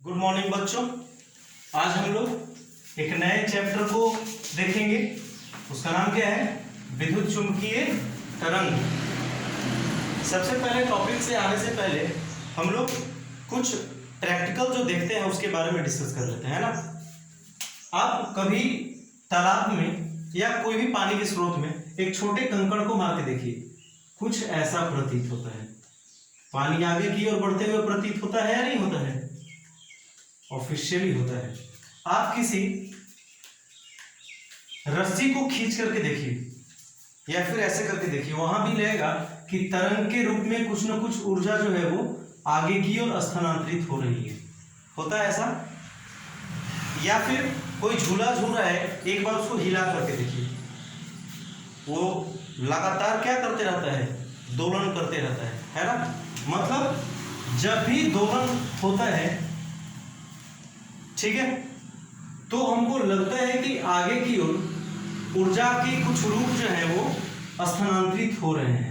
Good morning बच्चों। आज हम लोग एक नए चैप्टर को देखेंगे। उसका नाम क्या है? विद्युत चुंबकीय तरंग। सबसे पहले टॉपिक से आने से पहले हम लोग कुछ प्रैक्टिकल जो देखते हैं उसके बारे में डिस्कस कर लेते हैं, है ना। आप कभी तालाब में या कोई भी पानी के स्रोत में एक छोटे कंकड़ को मार के देखिए, कुछ ऐसा प्रतीत होता है। पानी आगे की ओर बढ़ते हुए प्रतीत होता है या नहीं होता है? ऑफिशियली होता है। आप किसी रस्सी को खींच करके देखिए या फिर ऐसे करके देखिए, वहां भी लगेगा कि तरंग के रूप में कुछ ना कुछ ऊर्जा जो है वो आगे की ओर स्थानांतरित हो रही है। होता है ऐसा? या फिर कोई झूला झूल रहा है, एक बार उसको हिला करके देखिए, वो लगातार क्या करते रहता है? दोलन करते रहता है ना। मतलब जब भी दोलन होता है, ठीक है, तो हमको लगता है कि आगे की ओर ऊर्जा के कुछ रूप जो है वो स्थानांतरित हो रहे हैं।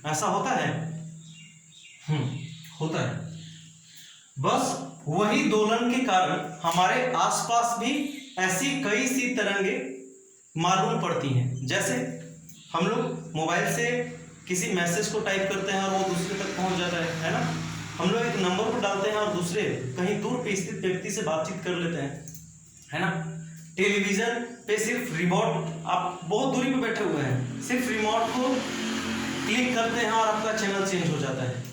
ऐसा होता है? होता है। बस वही दोलन के कारण हमारे आसपास भी ऐसी कई सी तरंगें मालूम पड़ती हैं। जैसे हम लोग मोबाइल से किसी मैसेज को टाइप करते हैं और वो दूसरे तक पहुंच जाता है ना। हम लोग एक नंबर को डालते हैं और दूसरे कहीं दूर पे स्थित व्यक्ति से बातचीत कर लेते हैं, है ना। टेलीविजन पे सिर्फ रिमोट, आप बहुत दूरी पे बैठे हुए हैं, सिर्फ रिमोट को क्लिक करते हैं और आपका चैनल चेंज हो जाता है।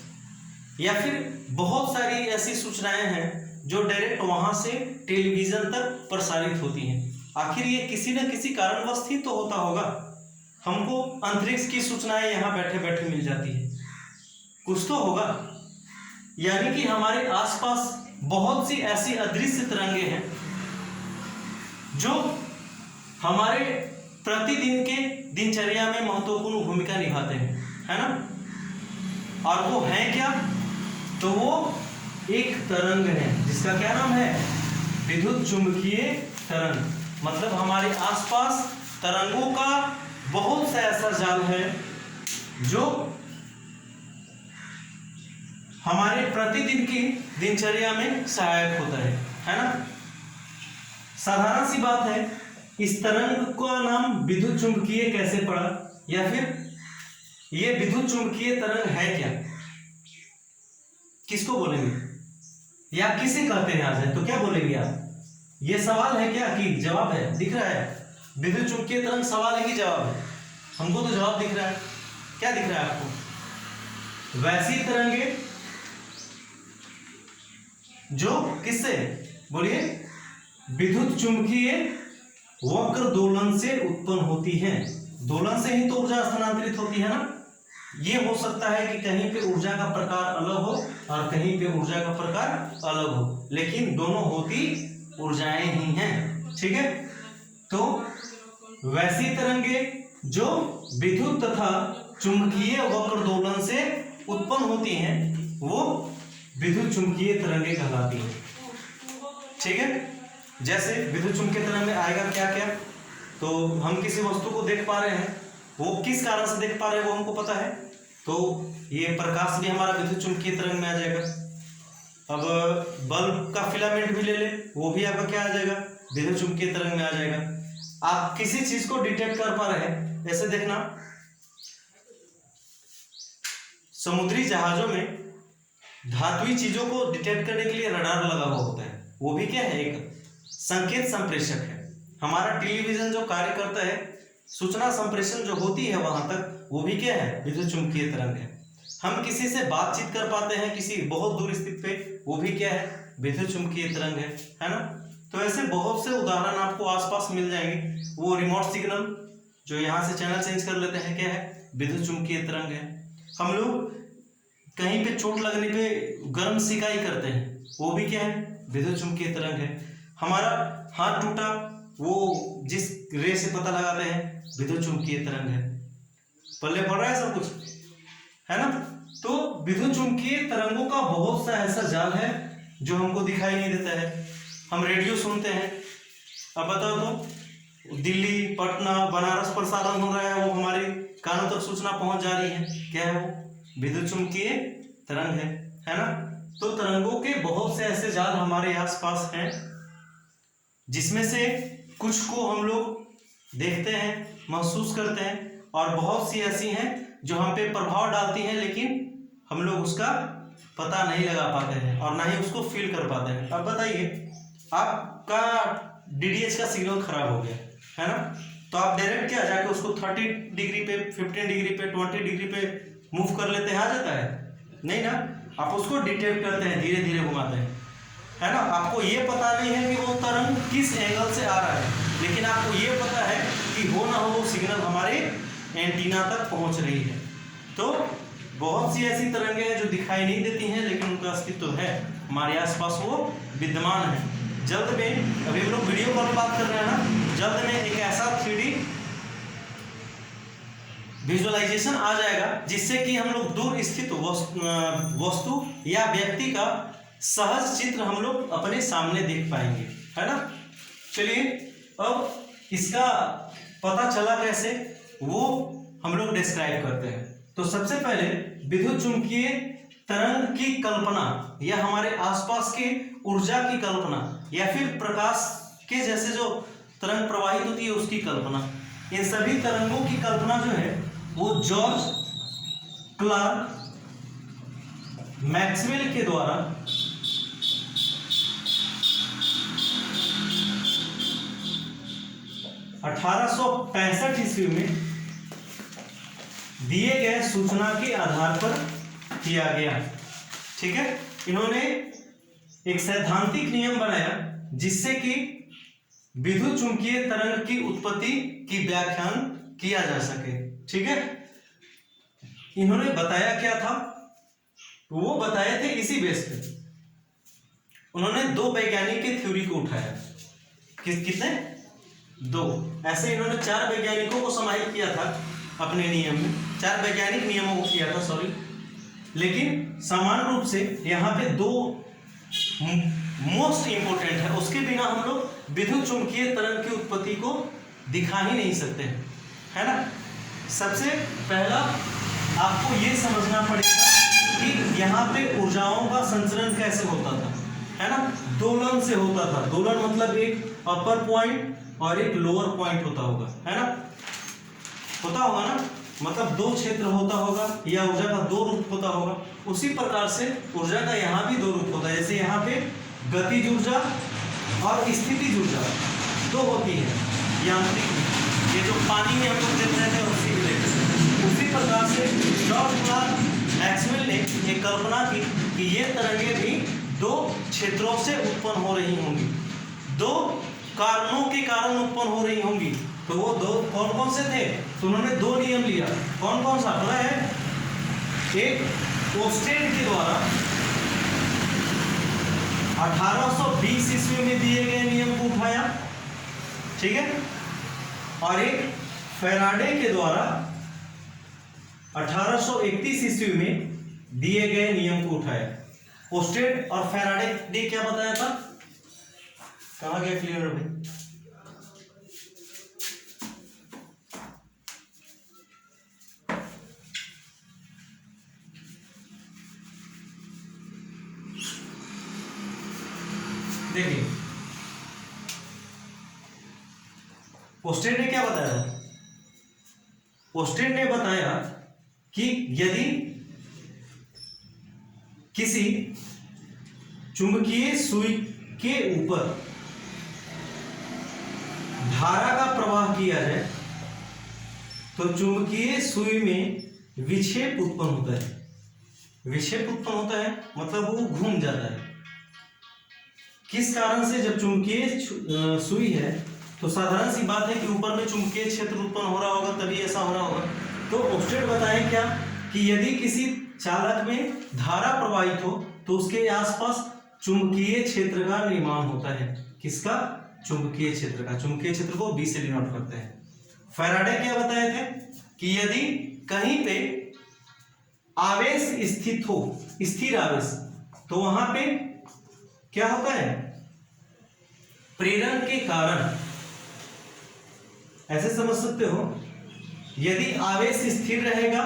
या फिर बहुत सारी ऐसी सूचनाएं हैं जो डायरेक्ट वहां से टेलीविजन तक प्रसारित होती हैं। आखिर ये किसी न किसी कारणवश ही तो होता होगा। हमको अंतरिक्ष की सूचनाएं यहाँ बैठे बैठे मिल जाती है, कुछ तो होगा। यानी कि हमारे आसपास बहुत सी ऐसी अदृश्य तरंगे हैं जो हमारे प्रतिदिन के दिनचर्या में महत्वपूर्ण भूमिका निभाते हैं, है ना। और वो है क्या? तो वो एक तरंग है जिसका क्या नाम है? विद्युत चुंबकीय तरंग। मतलब हमारे आसपास तरंगों का बहुत सा ऐसा जाल है जो हमारे प्रतिदिन की दिनचर्या में सहायक होता है ना। साधारण सी बात है, इस तरंग का नाम विद्युत चुंबकीय कैसे पड़ा, या फिर ये विद्युत चुंबकीय तरंग है क्या, किसको बोलेंगे या किसे कहते हैं? आज है तो क्या बोलेंगे आप? ये सवाल है क्या कि जवाब है? दिख रहा है विद्युत चुंबकीय तरंग सवाल है कि जवाब है? हमको तो जवाब दिख रहा है। क्या दिख रहा है आपको? वैसी तरंगे जो किससे, बोलिए, विद्युत चुंबकीय वक्र दोलन से उत्पन्न होती हैं। दोलन से ही तो ऊर्जा स्थानांतरित होती है ना। ये हो सकता है कि कहीं पे ऊर्जा का प्रकार अलग हो और कहीं पे ऊर्जा का प्रकार अलग हो, लेकिन दोनों होती ऊर्जाएं ही हैं, ठीक है। तो वैसी तरंगे जो विद्युत तथा चुंबकीय वक्र दोलन से उत्पन्न होती हैं वो विद्युत चुंबकीय तरंगे कहलाती हैं, ठीक है। जैसे विद्युत चुंबकीय तरंग में आएगा क्या क्या? तो हम किसी वस्तु को देख पा रहे हैं, वो किस कारण से देख पा रहे हैं वो हमको पता है, तो ये प्रकाश भी हमारा विद्युत चुंबकीय तरंग में आ जाएगा। अब बल्ब का फिलामेंट भी ले ले, वो भी आपका क्या आ जाएगा? विद्युत चुंबकीय तरंग में आ जाएगा। आप किसी चीज को डिटेक्ट कर पा रहे हैं, ऐसे देखना, समुद्री जहाजों में धातुई चीजों को डिटेक्ट करने के लिए रडार लगा हुआ होता है। वो भी क्या है? एक संकेत संप्रेषक है। हमारा टेलीविजन जो कार्य करता है, सूचना संप्रेषण जो होती है वहां तक, वो भी क्या है? विद्युत चुंबकीय तरंग है। हम किसी से बातचीत कर पाते हैं किसी बहुत दूर स्थित पे, वो भी क्या है? विद्युत चुंबकीय तरंग है ना। तो ऐसे बहुत से उदाहरण आपको आसपास मिल जाएंगे। वो रिमोट सिग्नल जो यहाँ से चैनल चेंज कर लेते हैं, क्या है? विद्युत चुंबकीय तरंग है। हम लोग कहीं पे चोट लगने पे गर्म सिकाई करते हैं, वो भी क्या है? विद्युत चुंबकीय तरंग है। हमारा हाथ टूटा, वो जिस रे से पता लगाते हैं, विद्युत चुंबकीय तरंग है। पल्ले पड़ रहा है सब कुछ, है ना। तो विद्युत चुंबकीय तरंगों का बहुत सा ऐसा जाल है जो हमको दिखाई नहीं देता है। हम रेडियो सुनते हैं, अब बताओ तो दिल्ली, पटना, बनारस प्रसारण हो रहा है, वो हमारे कानों तक सूचना पहुंच जा रही है, क्या है वो? विद्युत चुंबकीय तरंग है ना। तो तरंगों के बहुत से ऐसे जाल हमारे आसपास हैं, जिसमें से कुछ को हम लोग देखते हैं, महसूस करते हैं, और बहुत सी ऐसी हैं जो हम पे प्रभाव डालती हैं, लेकिन हम लोग उसका पता नहीं लगा पाते हैं और ना ही उसको फील कर पाते हैं। अब बताइए, आपका DDH का सिग्नल खराब हो गया है ना, तो आप डायरेक्ट क्या जाके उसको 30 डिग्री पे, 15 डिग्री पे, 20 डिग्री पे मूव कर लेते हैं, आ जाता है? नहीं ना, आप उसको डिटेक्ट करते हैं, धीरे धीरे घुमाते हैं, है ना। आपको ये पता नहीं है कि वो तरंग किस एंगल से आ रहा है, लेकिन आपको ये पता है कि हो ना हो वो सिग्नल हमारे एंटीना तक पहुंच रही है। तो बहुत सी ऐसी तरंगें हैं जो दिखाई नहीं देती हैं, लेकिन उनका अस्तित्व है, हमारे आसपास वो विद्यमान है। जल्द में, अभी हम लोग वीडियो कॉल पर बात कर रहे हैं ना, जल्द में एक ऐसा 3D विजुअलाइजेशन आ जाएगा जिससे कि हम लोग दूर स्थित वस्तु या व्यक्ति का सहज चित्र हम लोग अपने सामने देख पाएंगे, है ना। चलिए, अब इसका पता चला कैसे, वो हम लोग डिस्क्राइब करते हैं। तो सबसे पहले विद्युत चुंबकीय तरंग की कल्पना या हमारे आसपास के ऊर्जा की कल्पना या फिर प्रकाश के जैसे जो तरंग प्रवाहित होती है उसकी कल्पना, इन सभी तरंगों की कल्पना जो है वो जॉर्ज क्लार्क मैक्सवेल के द्वारा 1865 ईस्वी में दिए गए सूचना के आधार पर किया गया। ठीक है, इन्होंने एक सैद्धांतिक नियम बनाया जिससे कि विद्युत चुंबकीय तरंग की उत्पत्ति की व्याख्यान किया जा सके। ठीक है, इन्होंने बताया क्या था, वो बताए थे इसी बेस पे। उन्होंने दो वैज्ञानिक की थ्योरी को उठाया, कितने? दो। ऐसे इन्होंने 4 वैज्ञानिकों को समाहित किया था अपने नियम में, 4 वैज्ञानिक नियमों को किया था, सॉरी, लेकिन समान रूप से यहाँ पे 2 मोस्ट इंपोर्टेंट है, उसके बिना हम लोग विद्युत चुंबकीय तरंग की उत्पत्ति को दिखा ही नहीं सकते हैं, है ना। सबसे पहला आपको ये समझना पड़ेगा कि यहाँ पे ऊर्जाओं का संचरण कैसे होता था, है ना। दोलन से होता था। दोलन मतलब एक अपर पॉइंट और एक लोअर पॉइंट होता होगा, है ना, होता होगा ना, मतलब 2 क्षेत्र होता होगा या ऊर्जा का 2 रूप होता होगा। उसी प्रकार से ऊर्जा का यहाँ भी 2 रूप होता है, जैसे यहाँ पे गतिज ऊर्जा और स्थितिज ऊर्जा 2 होती है, यांत्रिक, ये जो पानी में हम लोग देख रहे थे उसी को देख रहे थे। उसी प्रकार से जॉर्ज क्लार्क मैक्सवेल ने एक कल्पना की कि ये तरंगें भी 2 क्षेत्रों से उत्पन्न हो रही होंगी, 2 कारणों के कारण उत्पन्न हो रही होंगी। तो वो 2 कौन कौन से थे? तो उन्होंने 2 नियम लिया। कौन कौन सा पता है? एक ओस्टेड के द्वारा 1820 ईस्वी में दिए गए नियम को उठाया, ठीक है, और एक फैराडे के द्वारा 1831 ईस्वी में दिए गए नियम को उठाया। ओस्टेड और फैराडे ने क्या बताया था? कहाँ गया क्लियर भाई? देखिए, ओस्टेड ने क्या बताया? ओस्टेड ने बताया कि यदि किसी चुंबकीय सुई के ऊपर धारा का प्रवाह किया जाए तो चुंबकीय सुई में विक्षेप उत्पन्न होता है। विक्षेप उत्पन्न होता है मतलब वो घूम जाता है। किस कारण से? जब चुंबकीय सुई है तो साधारण सी बात है कि ऊपर में चुंबकीय क्षेत्र उत्पन्न हो रहा होगा, तभी ऐसा हो रहा होगा। तो ओस्टेड बताए क्या कि यदि किसी चालक में धारा प्रवाहित हो तो उसके आसपास चुंबकीय क्षेत्र का निर्माण होता है। किसका? चुंबकीय क्षेत्र का। चुंबकीय क्षेत्र को B से डिनोट करते हैं। फैराडे क्या बताए थे कि यदि कहीं पे आवेश स्थित हो, स्थिर आवेश, तो वहां पे क्या होता है? प्रेरण के कारण, ऐसे समझ सकते हो, यदि आवेश स्थिर रहेगा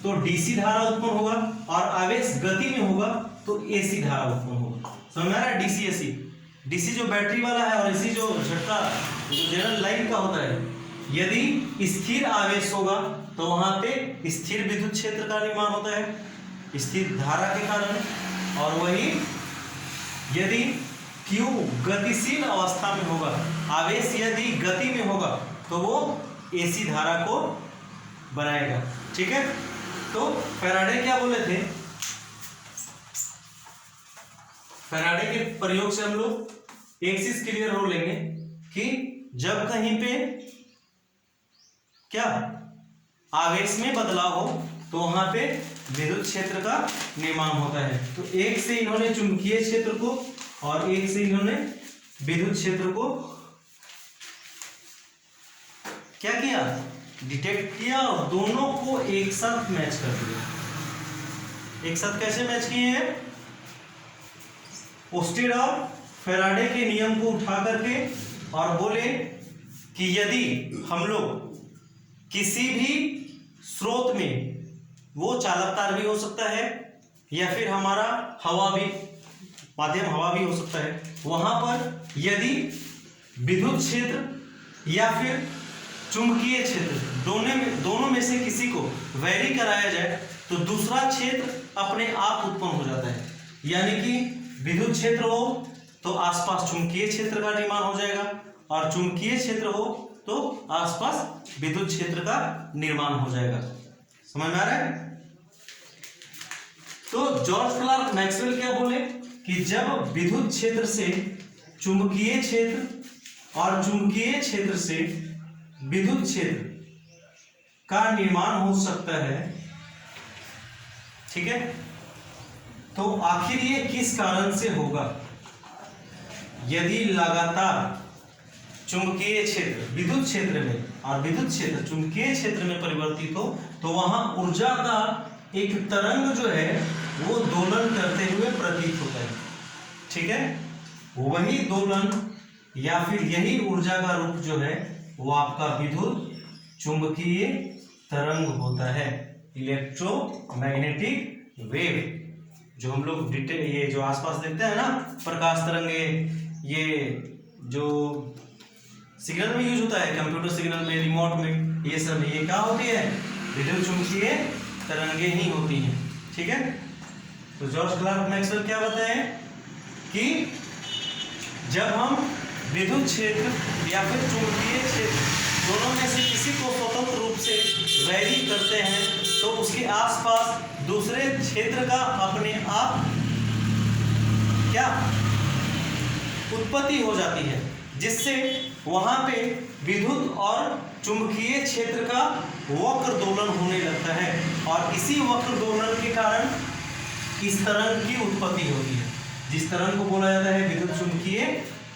तो डीसी धारा उत्पन्न होगा और आवेश गति में होगा तो एसी धारा उत्पन्न होगा। समझ में आ रहा है? डीसी एसी, डीसी जो बैटरी वाला है और एसी जो झटका जो जनरल लाइन का होता है, यदि स्थिर आवेश होगा तो वहां पे स्थिर विद्युत क्षेत्र का निर्माण होता है स्थिर धारा के कारण, और वही यदि Q गतिशील अवस्था में होगा, आवेश यदि गति में होगा तो वो एसी धारा को बनाएगा। ठीक है, तो फैराडे क्या बोले थे? फैराडे के प्रयोग से हम लोग एक चीज क्लियर हो लेंगे कि जब कहीं पे क्या आवेश में बदलाव हो तो वहां पे विद्युत क्षेत्र का निर्माण होता है। तो एक से इन्होंने चुंबकीय क्षेत्र को और एक से इन्होंने विद्युत क्षेत्र को क्या किया? डिटेक्ट किया और दोनों को एक साथ मैच कर दिया। एक साथ कैसे मैच किए हैं? ओस्टेड और फैराडे के नियम को उठा करके और बोले कि यदि हम लोग किसी भी स्रोत में, वो चालक तार भी हो सकता है या फिर हमारा हवा भी, माध्यम हवा भी हो सकता है, वहां पर यदि विद्युत क्षेत्र या फिर चुंबकीय क्षेत्र दोनों में से किसी को वैरी कराया जाए तो दूसरा क्षेत्र अपने आप उत्पन्न हो जाता है। यानी कि विद्युत क्षेत्र हो तो आसपास चुंबकीय क्षेत्र का निर्माण हो जाएगा और चुंबकीय क्षेत्र हो तो आसपास विद्युत क्षेत्र का निर्माण हो जाएगा। समझ में आ रहा है? तो जॉर्ज क्लार्क मैक्सवेल क्या बोले कि जब विद्युत क्षेत्र से चुंबकीय क्षेत्र और चुंबकीय क्षेत्र से विद्युत क्षेत्र का निर्माण हो सकता है, ठीक है, तो आखिर ये किस कारण से होगा? यदि लगातार चुंबकीय क्षेत्र विद्युत क्षेत्र में और विद्युत क्षेत्र चुंबकीय क्षेत्र में परिवर्तित हो तो वहां ऊर्जा का एक तरंग जो है वो दोलन करते हुए प्रतीत होता है। ठीक है, वही दोलन या फिर यही ऊर्जा का रूप जो है वो आपका विद्युत चुंबकीय तरंग होता है, इलेक्ट्रोमैग्नेटिक वेव। जो हम लोग ये जो आसपास देखते हैं ना, प्रकाश तरंगे, ये जो सिग्नल में यूज होता है, कंप्यूटर सिग्नल में, रिमोट में, ये सब ये क्या होती है? विद्युत चुंबकीय तरंगे ही होती हैं। ठीक है, तो जॉर्ज क्लार्क मैक्सवेल क्या बताए कि जब हम विद्युत क्षेत्र या फिर चुंबकीय क्षेत्र दोनों में से किसी को स्वतंत्र रूप से वैरी करते हैं तो उसके आसपास दूसरे क्षेत्र का अपने आप क्या उत्पत्ति हो जाती है, जिससे वहां पे विद्युत और चुंबकीय क्षेत्र का वक्र दोलन होने लगता है और इसी वक्र दोलन के कारण इस तरंग की उत्पत्ति होती है, जिस तरंग को बोला जाता है विद्युत चुंबकीय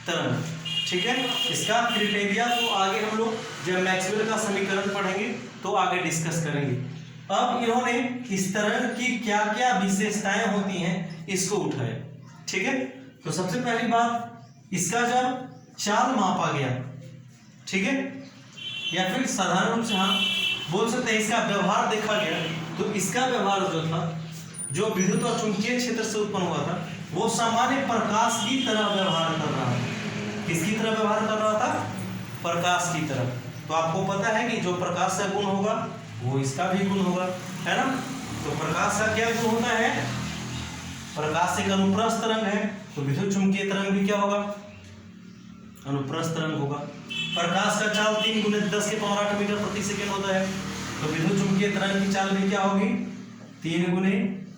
तरंग। ठीक है, इसका क्राइटेरिया तो आगे हम लोग जब मैक्सवेल का समीकरण पढ़ेंगे तो आगे डिस्कस करेंगे। अब इन्होंने इस तरंग की क्या क्या विशेषताएं होती हैं इसको उठाया। ठीक है, तो सबसे पहली बात, इसका जब चाल मापा गया, ठीक है, या फिर साधारण रूप से हम बोल सकते हैं इसका व्यवहार देखा गया, तो इसका व्यवहार जो था, जो विद्युत और चुंबकीय क्षेत्र से उत्पन्न हुआ था, वो सामान्य प्रकाश की तरह व्यवहार कर रहा था। किसकी तरह व्यवहार कर रहा था? प्रकाश की तरह। तो आपको पता है कि जो प्रकाश का गुण होगा वो इसका भी गुण होगा, है ना? तो प्रकाश का क्या गुण होता है? प्रकाश एक अनुप्रस्थ तरंग है, तो विद्युत चुंबकीय तरंग भी क्या होगा? अनुप्रस्थ तरंग होगा। प्रकाश का चाल 3 × 10⁸ मीटर प्रति सेकेंड होता है, तो विद्युत चुंबकीय तरंग की चाल भी क्या होगी? 3 ×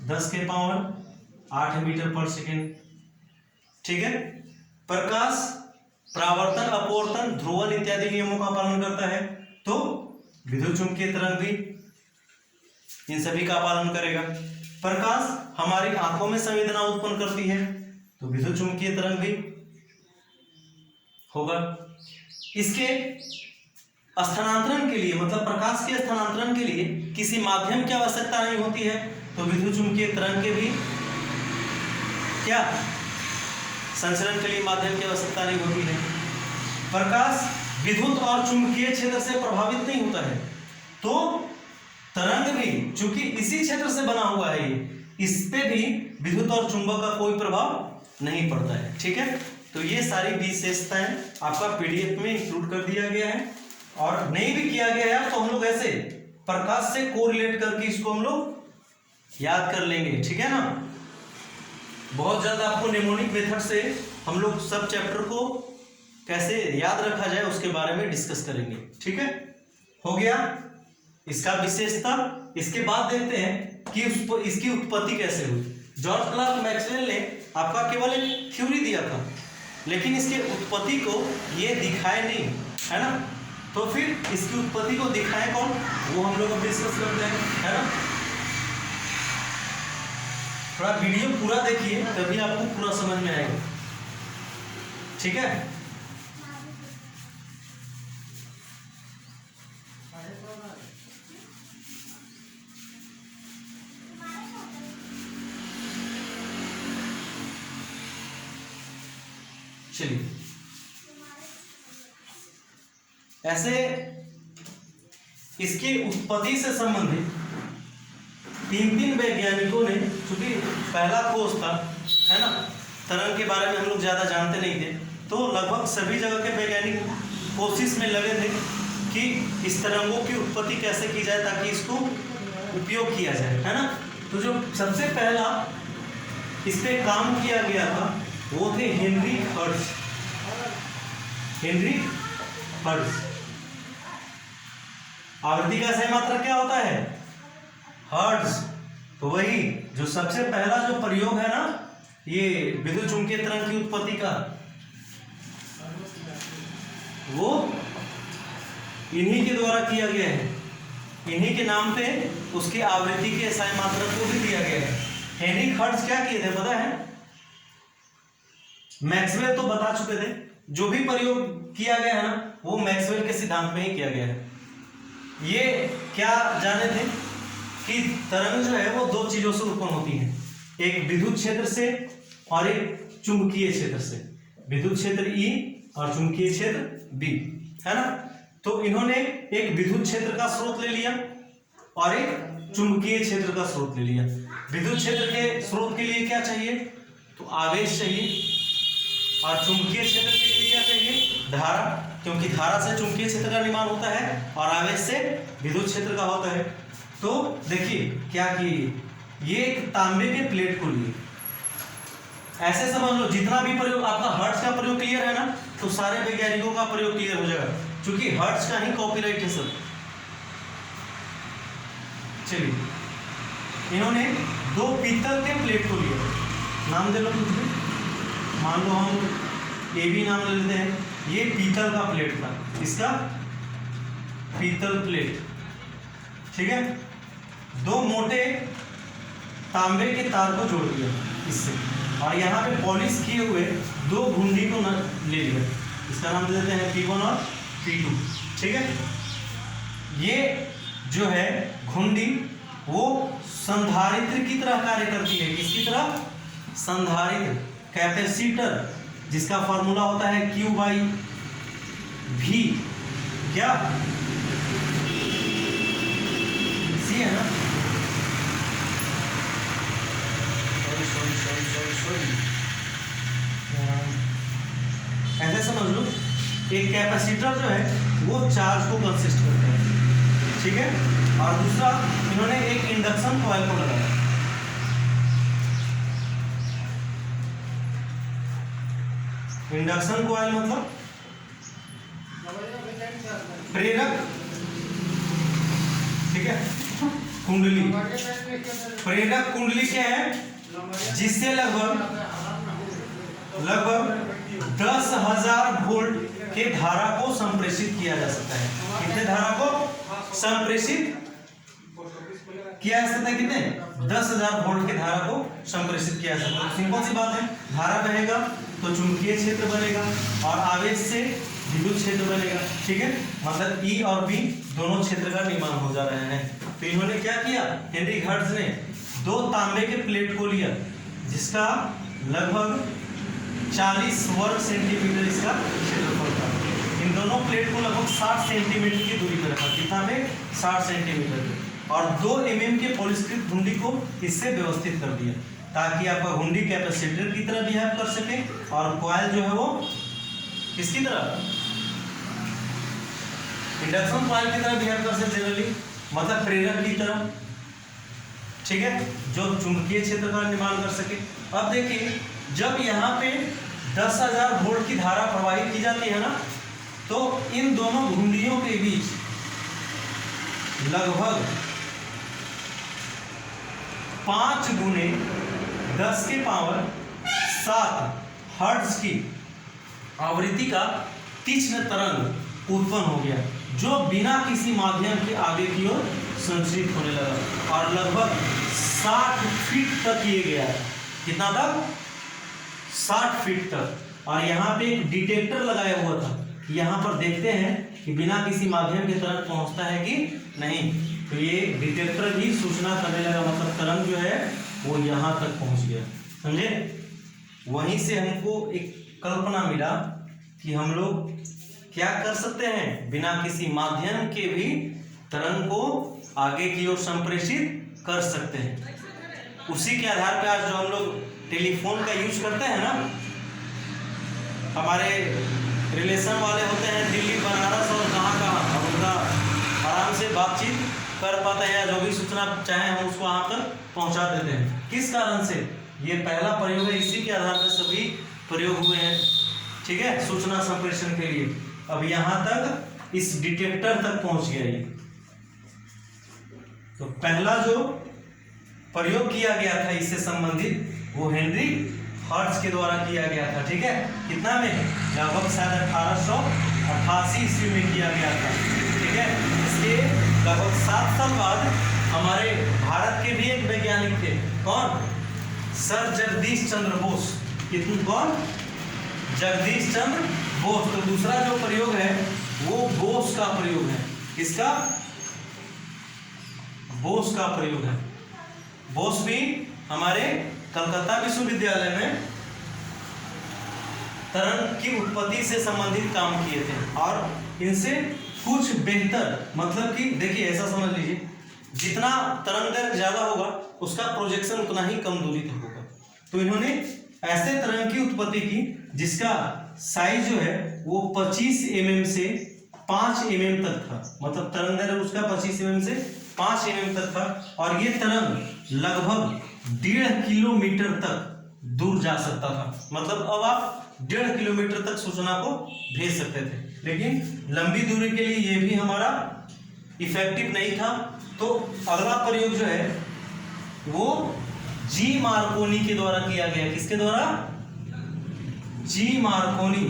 10⁸ मीटर पर सेकेंड। ठीक है, प्रकाश परावर्तन, अपवर्तन, ध्रुवण इत्यादि नियमों का पालन करता है, तो विद्युत चुंबकीय तरंग भी इन सभी का पालन करेगा। प्रकाश हमारी आंखों में संवेदना उत्पन्न करती है, तो विद्युत चुंबकीय तरंग भी होगा। इसके स्थानांतरण के लिए, मतलब प्रकाश के स्थानांतरण के लिए किसी माध्यम की आवश्यकता नहीं होती है, तो विद्युत चुंबकीय तरंग के भी क्या संचरण के लिए माध्यम की आवश्यकता नहीं होती है। प्रकाश विद्युत और चुंबकीय क्षेत्र से प्रभावित नहीं होता है, तो तरंग भी चूंकि इसी क्षेत्र से बना हुआ है, इस पे भी विद्युत और चुंबक का कोई प्रभाव नहीं पड़ता है। ठीक है, तो ये सारी विशेषताएं आपका पीडीएफ में इंक्लूड कर दिया गया है, और नहीं भी किया गया है तो हम लोग ऐसे प्रकाश से कोरिलेट करके इसको हम लोग याद कर लेंगे। ठीक है ना, बहुत ज्यादा आपको निमोनिक मेथड से हम लोग सब चैप्टर को कैसे याद रखा जाए उसके बारे में डिस्कस करेंगे। ठीक है, हो गया इसका विशेषता। इसके बाद देखते हैं कि इसकी उत्पत्ति कैसे हुई। जॉर्ज क्लार्क मैक्सवेल ने आपका केवल एक थ्योरी दिया था, लेकिन इसके उत्पत्ति को ये दिखाए नहीं, है ना। तो फिर इसकी उत्पत्ति को दिखाए कौन, वो हम लोग अब डिस्कस करते हैं, है ना। थोड़ा वीडियो पूरा देखिए तभी आपको पूरा समझ में आएगा। ठीक है, चलिए ऐसे इसकी उत्पत्ति से संबंधित तीन वैज्ञानिकों ने, चूंकि पहला खोज था, है ना, तरंग के बारे में हम लोग ज़्यादा जानते नहीं थे, तो लगभग सभी जगह के वैज्ञानिक कोशिश में लगे थे कि इस तरंगों की उत्पत्ति कैसे की जाए ताकि इसको उपयोग किया जाए, है ना। तो जो सबसे पहला इस पे काम किया गया था वो थे हेनरी हर्ट्ज। Henry hertz. आवृत्ति का सही मात्रक क्या होता है, हर्ट्ज। तो वही जो सबसे पहला जो प्रयोग है ना ये विद्युत चुंबकीय तरंग की उत्पत्ति का, वो इन्हीं के द्वारा किया गया है। इन्हीं के नाम पे उसकी आवृत्ति के सही मात्रक को भी दिया गया है। हेनरी हर्ट्ज क्या किए थे पता है, मैक्सवेल तो बता चुके थे, जो भी प्रयोग किया गया है ना वो मैक्सवेल के सिद्धांत में ही किया गया है। ये क्या जाने थे कि तरंग जो है वो दो चीजों से उत्पन्न होती है, एक विद्युत क्षेत्र से और एक चुंबकीय क्षेत्र से। विद्युत क्षेत्र E और चुंबकीय क्षेत्र B, है ना। तो इन्होंने एक विद्युत क्षेत्र का स्रोत ले लिया और एक चुंबकीय क्षेत्र का स्रोत ले लिया। विद्युत क्षेत्र के स्रोत के लिए क्या चाहिए, तो आवेश चाहिए, और चुंबकीय क्षेत्र के लिए क्या चाहिए, धारा, क्योंकि धारा से चुंबकीय क्षेत्र का निर्माण होता है और आवेश से विद्युत क्षेत्र का होता है। तो देखिए क्या किए, ये एक तांबे के प्लेट को लिए, ऐसे समझ लो जितना भी प्रयोग आपका हर्ट्ज का प्रयोग क्लियर है ना, तो सारे वैज्ञानिकों का प्रयोग क्लियर हो जाएगा, क्योंकि हर्ट्ज का ही कॉपीराइट है सब। चलिए इन्होंने दो पीतल के प्लेट को लिया, नाम दे लो मुझे, मान लो हम ए भी नाम ले लेते हैं। ये पीतल का प्लेट था, इसका पीतल प्लेट, ठीक है। दो मोटे तांबे के तार को जोड़ दिया इससे, और यहाँ पे पॉलिश किए हुए दो घुंडी को ले लिया, इसका नाम दे देते हैं P1 और P2, ठीक है। ये जो है घुंडी वो संधारित्र की तरह कार्य करती है, किसकी तरह, संधारित्र, कैपेसिटर, जिसका फॉर्मूला होता है Q/V, क्या सी है ना, सॉरी ऐसे समझ लो, एक कैपेसिटर जो है वो चार्ज को कंसिस्ट करता है, ठीक है। और दूसरा इन्होंने एक इंडक्शन कॉइल को लगाया, इंडक्शन कॉइल मतलब प्रेरक, ठीक है, कुंडली। प्रेरक कुंडली क्या है, जिससे लगभग 10,000 वोल्ट के धारा को संप्रेषित किया जा सकता है। कितने धारा को संप्रेषित किया जा सकता है, कितने, 10,000 वोल्ट के धारा को संप्रेषित किया जा सकता है। सिंपल सी बात है, धारा बहेगा तो चुंबकीय क्षेत्र बनेगा और आवेश से विद्युत क्षेत्र बनेगा, ठीक है। मतलब E और B दोनों क्षेत्र का निर्माण हो जा रहे हैं। तो इन्होंने क्या किया, हेनरी हर्ट्ज ने दो तांबे के प्लेट को लिया, जिसका लगभग 40 वर्ग सेंटीमीटर इसका क्षेत्रफल था। इन दोनों प्लेट को लगभग 60 सेंटीमीटर की दूरी पर रखा, कितना में, 60 सेंटीमीटर, और 2 mm के पॉलिशकृत घुंडी को इससे व्यवस्थित कर दिया, ताकि आपका घुंडी कैपेसिटर की तरह बिहेव कर सके और कॉइल जो है वो किसकी तरह, इंडक्शन कॉइल की तरह बिहेव कर सके जनरली, मतलब प्रेरक की तरह, ठीक है, जो चुंबकीय क्षेत्र का निर्माण कर सके। अब देखिए जब यहाँ पे 10,000 वोल्ट की धारा प्रवाहित की जाती है ना, तो इन दोनों घुंडियों के बीच लगभग 5 गुने 10⁻⁷ हर्ट्ज की आवृत्ति का तीक्ष्ण तरंग उत्पन्न हो गया, जो बिना किसी माध्यम के आगे की ओर संचारित होने लगा और लगभग 60 फीट तक ये गया। कितना तक? 60 फीट तक। और यहाँ पे एक डिटेक्टर लगाया हुआ था, यहाँ पर देखते हैं कि बिना किसी माध्यम के तरंग पहुँचता है कि नहीं। तो ये डिटेक्टर भी सूचना करने लगा, मतलब तरंग जो है वो यहाँ तक पहुँच गया, समझे। वहीं से हमको एक कल्पना मिला कि हम लोग क्या कर सकते हैं, बिना किसी माध्यम के भी तरंग को आगे की ओर संप्रेषित कर सकते हैं। उसी के आधार पर आज जो हम लोग टेलीफोन का यूज करते हैं ना, हमारे रिलेशन वाले होते हैं दिल्ली, बनारस और कहाँ, अब उनका आराम से बातचीत कर पाते हैं, जो भी सूचना चाहे हम उसको वहाँ तक पहुँचा देते हैं। किस कारण से? ये पहला प्रयोग है, इसी के आधार पर सभी प्रयोग हुए हैं, ठीक है, सूचना संप्रेषण के लिए। अब यहाँ तक इस डिटेक्टर तक पहुँच गया ये। तो पहला जो प्रयोग किया गया था इससे संबंधित वो हेनरी हर्ट्ज के द्वारा किया गया था, ठीक है। कितना में? लगभग शायद 1888 ईस्वी में किया गया था, ठीक है। इसके लगभग 7 साल बाद हमारे भारत के भी एक वैज्ञानिक थे, कौन? सर जगदीश चंद्र बोस। कितने? कौन? जगदीश चंद्र बोस। तो दूसरा जो प्रयोग है वो बोस का प्रयोग है। किसका? बोस का प्रयोग है। बोस भी हमारे कलकत्ता विश्वविद्यालय में तरंग की उत्पत्ति से संबंधित काम किए थे और इनसे कुछ बेहतर, मतलब कि देखिए ऐसा समझ लीजिए, जितना तरंग दैर्घ्य ज्यादा होगा उसका प्रोजेक्शन उतना ही कम दूरी तक होगा। तो इन्होंने ऐसे तरंग की उत्पत्ति की जिसका साइज जो है वो 25 mm से 5 mm तक था, मतलब तरंग दैर्घ्य उसका 25 mm से 5 mm तक था और ये तरंग लगभग 1.5 किलोमीटर तक दूर जा सकता था। मतलब अब आप 1.5 किलोमीटर तक सूचना को भेज सकते थे, लेकिन लंबी दूरी के लिए ये भी हमारा इफेक्टिव नहीं था। तो अगला प्रयोग जो है वो जी मार्कोनी के द्वारा किया गया। किसके द्वारा? जी मार्कोनी।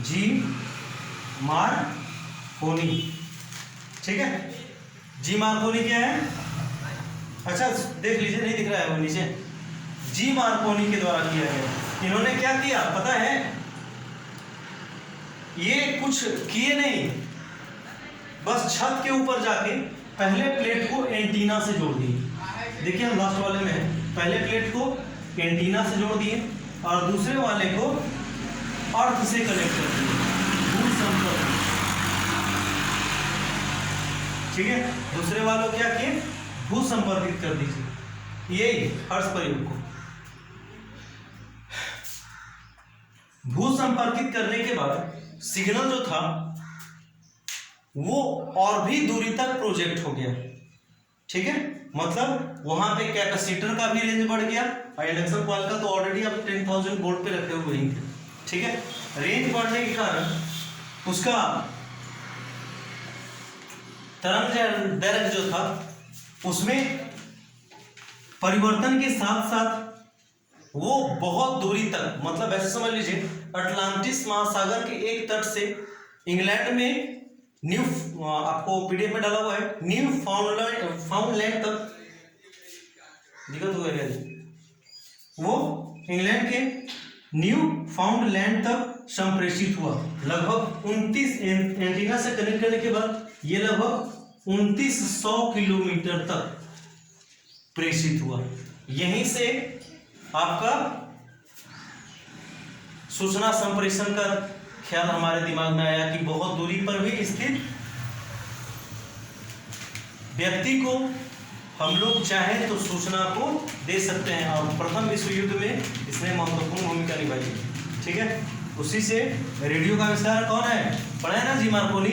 जी मार्कोनी, ठीक है। जी मार्कोनी क्या है? अच्छा देख लीजिए, नहीं दिख रहा है वो नीचे। जी मार्कोनी के द्वारा किया गया। इन्होंने क्या किया पता है? ये कुछ किए नहीं, बस छत के ऊपर जाके पहले प्लेट को एंटीना से जोड़ दिए। देखिए हम लास्ट वाले में है, पहले प्लेट को एंटीना से जोड़ दिए और दूसरे वाले को अर्थ से कनेक्ट कर दिए, भू संपर्क, ठीक है। दूसरे वालों क्या किए? भू संपर्कित कर दीजिए। यही हर्ट्ज प्रयोग को भू संपर्कित करने के बाद सिग्नल जो था वो और भी दूरी तक प्रोजेक्ट हो गया, ठीक है। मतलब वहां पे कैपेसिटर का भी रेंज बढ़ गया और इंडक्शन कॉइल का तो ऑलरेडी आप 10,000 वोल्ट पे रखे हुए ही थे, ठीक है। रेंज बढ़ने के कारण उसका तरंग दैर्घ्य जो था उसमें परिवर्तन के साथ साथ वो बहुत दूरी तक, मतलब ऐसे समझ लीजिए अटलांटिस महासागर के एक तट से इंग्लैंड में न्यू, आपको पीडीएफ में डाला हुआ है, न्यू फाउंडलैंड तक दिक्कत हुआ है। वो इंग्लैंड के न्यू फाउंडलैंड तक संप्रेषित हुआ। लगभग 29 एंटीना से कनेक्ट करने के बाद ये लगभग 2900 किलोमीटर तक प्रेषित हुआ। यहीं से आपका सूचना संप्रेषण का ख्याल हमारे दिमाग में आया कि बहुत दूरी पर भी स्थित व्यक्ति को हम लोग चाहें तो सूचना को दे सकते हैं, और प्रथम विश्व युद्ध में इसने महत्वपूर्ण भूमिका निभाई। ठीक है, उसी से रेडियो का आविष्कार कौन है, पढ़ा है ना जी मार्कोनी।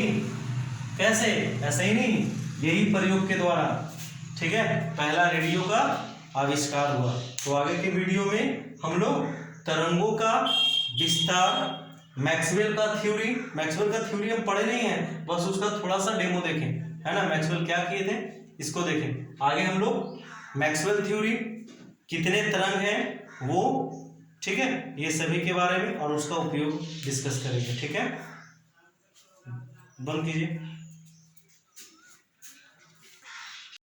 कैसे, ऐसे ही नहीं, यही प्रयोग के द्वारा, ठीक है, पहला रेडियो का आविष्कार हुआ। तो आगे के वीडियो में हम लोग तरंगों का विस्तार, मैक्सवेल का थ्योरी हम पढ़े नहीं है, बस उसका थोड़ा सा डेमो देखें, है ना, मैक्सवेल क्या किए थे इसको देखें। आगे हम लोग मैक्सवेल थ्योरी, कितने तरंग हैं वो, ठीक है, ये सभी के बारे में और उसका उपयोग डिस्कस करेंगे। ठीक है, बंद कीजिए।